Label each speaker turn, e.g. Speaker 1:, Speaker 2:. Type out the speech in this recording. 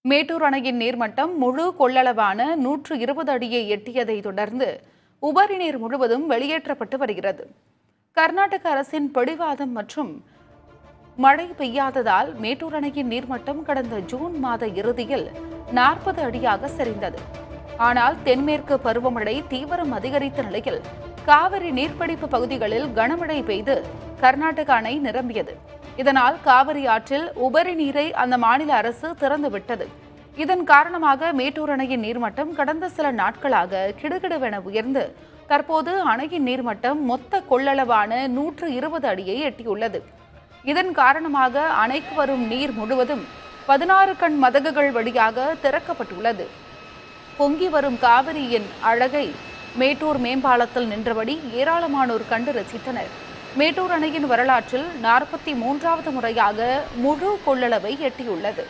Speaker 1: மேட்டூர் அணையின் நீர்மட்டம் முழு கொள்ளளவான 120 அடியை எட்டியதை தொடர்ந்து உபரி நீர் முழுவதும் வெளியேற்றப்பட்டு வருகிறது. கர்நாடக அரசின் பிடிவாதம் மற்றும் மழை பெய்யாததால் மேட்டூர் அணையின் நீர்மட்டம் கடந்த ஜூன் மாத இறுதியில் 40 அடியாக சரிந்தது. ஆனால் தென்மேற்கு பருவமழை தீவிரம் அதிகரித்த நிலையில் காவிரி நீர்பிடிப்பு பகுதிகளில் கனமழை பெய்து கர்நாடக அணை நிரம்பியது. இதனால் காவிரி ஆற்றில் உபரி நீரை அந்த மாநில அரசு திறந்துவிட்டது. இதன் காரணமாக மேட்டூர் அணையின் நீர்மட்டம் கடந்த சில நாட்களாக கிடுகிடுவென உயர்ந்து தற்போது அணையின் நீர்மட்டம் மொத்த கொள்ளளவான 120 அடியை எட்டியுள்ளது. இதன் காரணமாக அணைக்கு வரும் நீர் முழுவதும் 16 கண் மதகுகள் வழியாக திறக்கப்பட்டுள்ளது. பொங்கி வரும் காவிரியின் அழகை மேட்டூர் மேம்பாலத்தில் நின்றபடி ஏராளமானோர் கண்டு ரசித்தனர். மேட்டூர் அணையின் வரலாற்றில் 43வது முறையாக முழு கொள்ளளவை எட்டியுள்ளது.